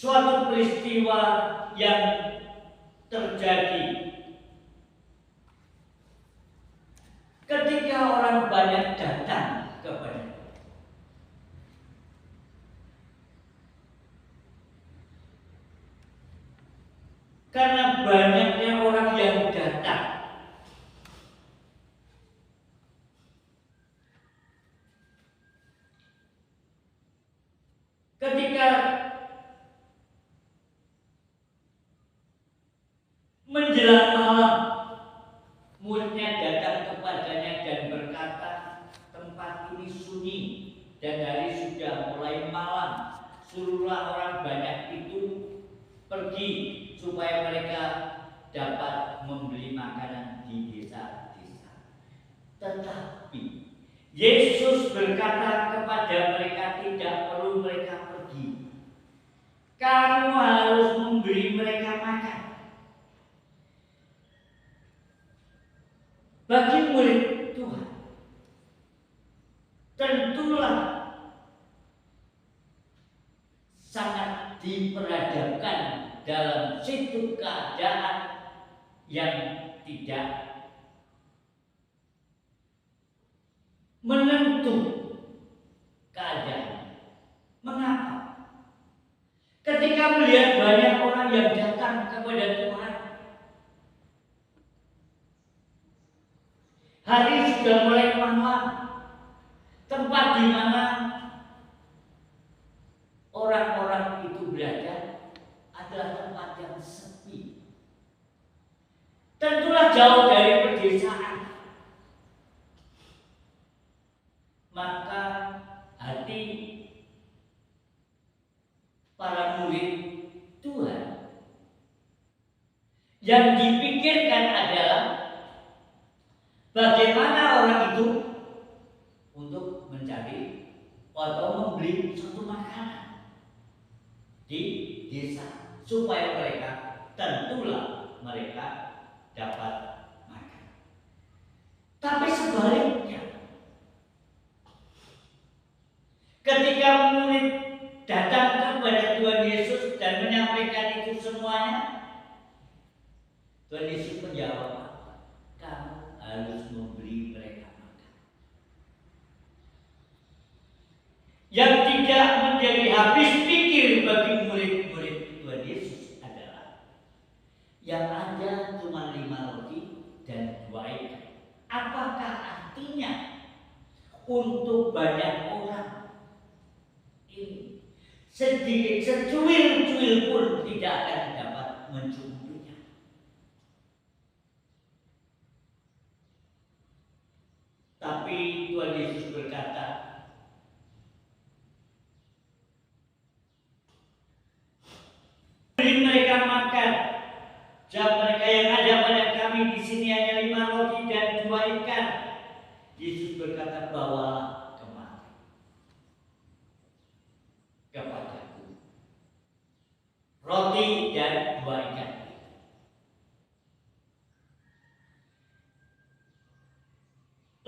suatu peristiwa yang terjadi ketika orang banyak datang kepada karena banyaknya orang yang datang, ketika menjelang malam, muridnya datang kepadanya dan berkata, tempat ini sunyi dan hari sudah mulai malam. Suruhlah orang banyak itu pergi supaya mereka dapat membeli makanan di desa-desa. Tetapi Yesus berkata kepada mereka, tidak perlu mereka pergi. Kamu harus memberi mereka makan. Bagi murid Tuhan, tentulah sangat diperhadapkan dalam situ keadaan yang tidak menentu keadaan. Mengapa? Ketika melihat banyak orang yang datang kepada Tuhan, hari sudah mulai malam, tempat di mana orang-orang itu berada adalah tempat yang sepi. Tentulah jauh dari pedesaan. Maka hati para murid Tuhan yang dipikirkan adalah bagaimana orang itu untuk mencari atau membeli suatu makanan di desa supaya mereka tentulah mereka dapat makan. Tapi sebaliknya, ketika murid datang kepada Tuhan Yesus dan menyampaikan itu semuanya, Tuhan Yesus menjawab, kamu harus memberi mereka makan. Yang tidak menjadi habis pikir bagi murid-murid Tuhan Yesus adalah yang ada cuma 5 roti dan 2 ikan. Apakah artinya untuk banyak orang ini sedikit secuil-cuil pun tidak akan dapat mencukupinya? Tapi Tuhan Yesus berkata, beri mereka makan. Jawab mereka, yang ada pada kami di sini hanya 5 roti dan 2 ikan. Yesus berkata, bawalah kemari kepadaku roti dan 2 ikan.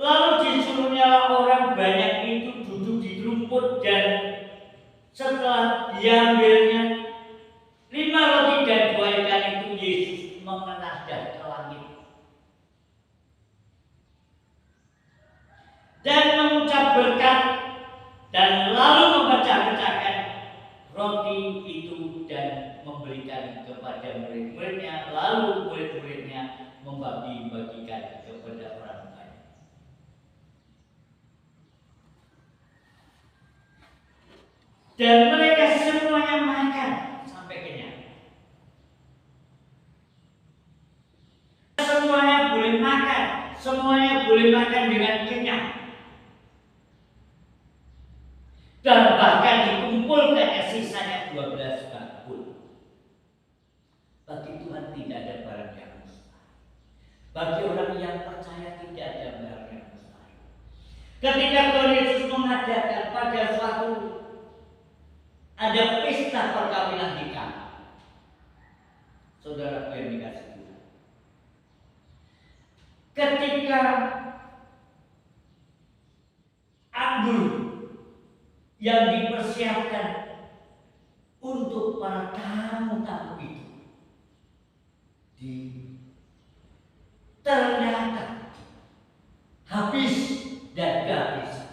Lalu disuruhnya orang banyak itu duduk di rumput, dan setelah diambilnya 5 roti dan 2 ikan itu, Yesus menengadahkan ke langit dan mengucap berkat, dan lalu memecah-mecahkan roti itu dan memberikan kepada murid-muridnya, lalu murid-muridnya membagi-bagikan kepada orang banyak. Dan mereka semuanya makan sampai kenyang. Semuanya boleh makan, semuanya boleh makan dengan kenyang. Dan bahkan dikumpulkan sisanya 12 bakul. Bagi Tuhan tidak ada barang yang mustahil. Bagi orang yang percaya tidak ada barang yang mustahil. Ketika Tuhan Yesus mengadakan pada suatu ada pesta perkawinan di Kana, saudara yang dikasih Tuhan, ketika anggur yang dipersiapkan untuk para tamu-tamu itu. Ternyata habis dan kehabisan.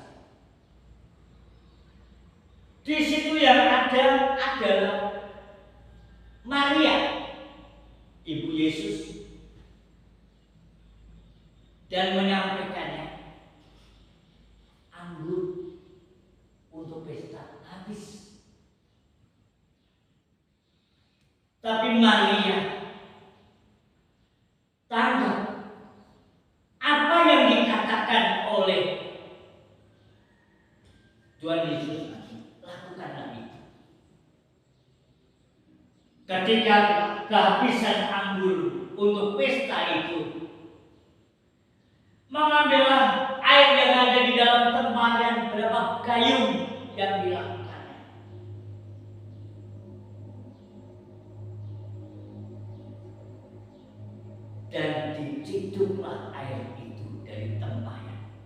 Di situ yang ada adalah Maria, ibu Yesus, dan menyampaikannya, anggur untuk pesta habis. Tapi Maria tanggap apa yang dikatakan oleh Tuhan Yesus, lakukanlah itu. Ketika kehabisan anggur untuk pesta itu, mengambillah air yang ada di dalam tempayan berapa gayung yang dilakukannya. Dan diciduklah air itu dari tempayan.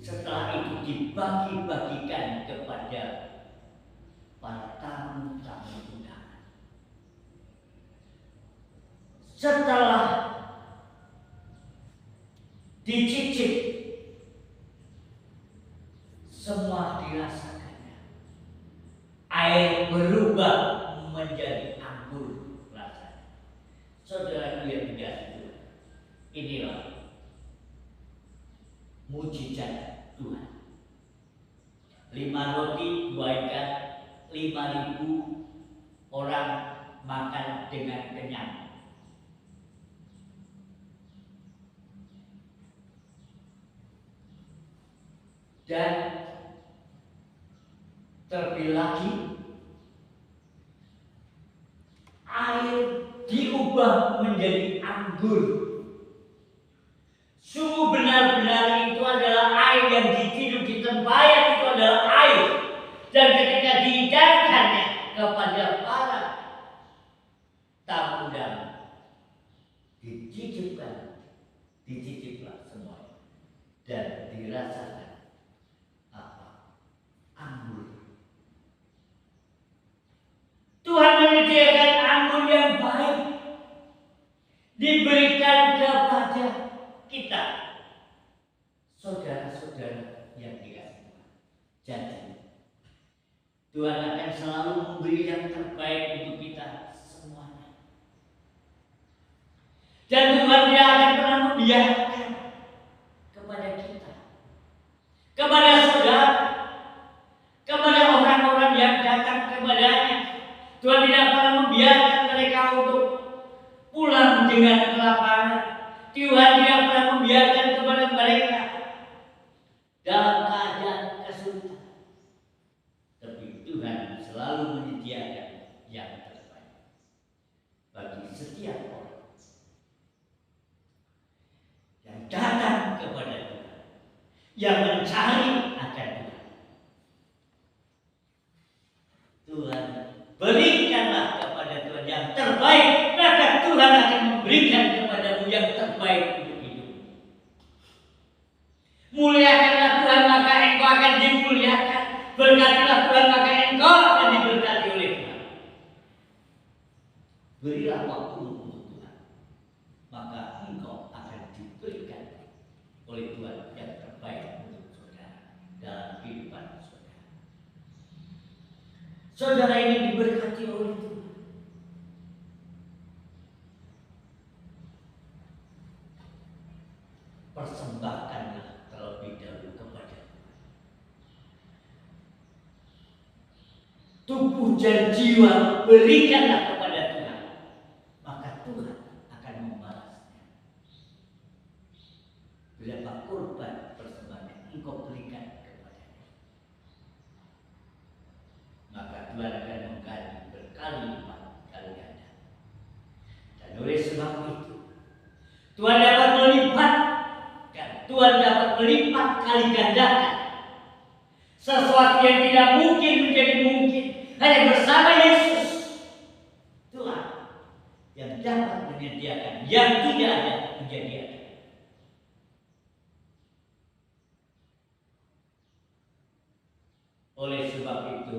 Setelah itu dibagi-bagikan kepada para tamu-tamu undangan. Setelah dicicip, semua dirasakannya. Air berubah menjadi anggur rasanya. Saudara yang dikasihi, inilah mujizat Tuhan. 5 roti, 2 ikan, 5.000 orang makan dengan kenyang. Dan terlebih lagi, air diubah menjadi anggur. Sungguh benar-benar itu adalah air yang diciduk di tempayan, itu adalah air. Dan ketika dihidangkannya kepada para tamu undangan, diciciplah semua dan dirasakan apa? Anggur. Tuhan menyediakan anggur yang baik, diberikan kepada kita. Saudara-saudara yang dikasihi Tuhan, jadi Tuhan akan selalu memberi yang terbaik untuk kita semuanya. Dan Tuhan tidak akan pernah membiarkan kepada kita, kepada saudara, kepada orang-orang yang datang kepadanya. Tuhan tidak pernah membiarkan mereka untuk pulang dengan kelaparan. Tuhan tidak pernah membiarkan kepada mereka dalam keadaan kesulitan. Tapi Tuhan selalu menyediakan yang terbaik bagi setiap orang yang datang kepada Tuhan, yang mencari akan Tuhan. Tuhan, berikanlah kepada Tuhan yang terbaik, maka Tuhan akan memberikan kepadamu yang terbaik untuk hidup. Muliakanlah Tuhan, maka engkau akan dimuliakan. Berkatilah Tuhan, maka engkau akan diberkati oleh Tuhan. Berilah waktu untuk Tuhan, maka engkau akan diberikan oleh Tuhan yang terbaik untuk saudara dalam kehidupan saudara. Saudara ini diberkati oleh Tuhan. Persembahkanlah terlebih dahulu kepada Tuhan. Tubuh dan jiwa berikanlah kepada Tuhan, maka Tuhan akan membalasnya. Berapa korban persembahan yang engkau berikan kepadanya, maka Tuhan akan mengganti berkali-lipat kali ganda. Dan oleh sebab itu, Tuhan dapat melipat kali gandakan sesuatu yang tidak mungkin menjadi mungkin hanya bersama Yesus. Tuhan yang dapat menyediakan yang tidak ada menjadi ada. Oleh sebab itu,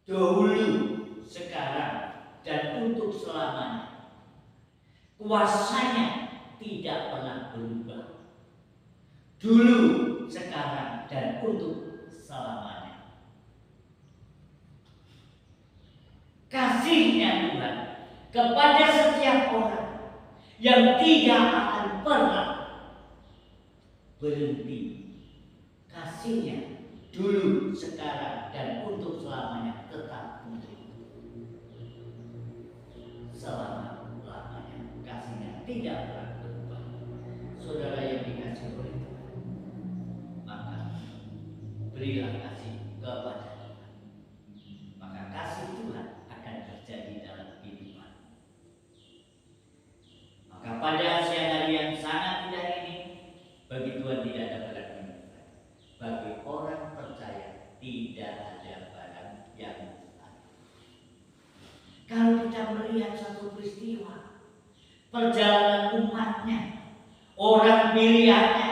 dahulu, sekarang, dan untuk selamanya. Kuasanya tidak pernah berubah. Dulu, sekarang, dan untuk selamanya. Kasihnya Tuhan kepada setiap orang yang tidak akan pernah berhenti. Kasihnya dulu, sekarang, dan untuk selamanya tetap untuk selama-lamanya. Kasihnya tidak pernah berubah. Saudara yang dikasihi oleh Tuhan, maka berilah kasih kepada Tuhan. Maka kasih Tuhan akan terjadi dalam kehidupan. Maka pada siang hari yang sangat indah ini, bagi Tuhan tidak ada barang yang mustahil. Bagi orang percaya tidak ada barang yang mustahil. Kalau kita melihat suatu peristiwa perjalanan umatnya, orang pilihannya,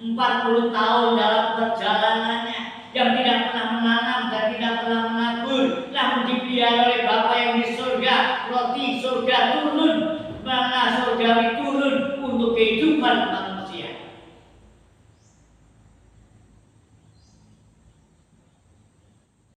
40 tahun dalam perjalanannya, yang tidak pernah menanam dan tidak pernah menabur, namun dipelihara oleh Bapa yang di surga. Roti surga turun, mana surgawi turun untuk kehidupan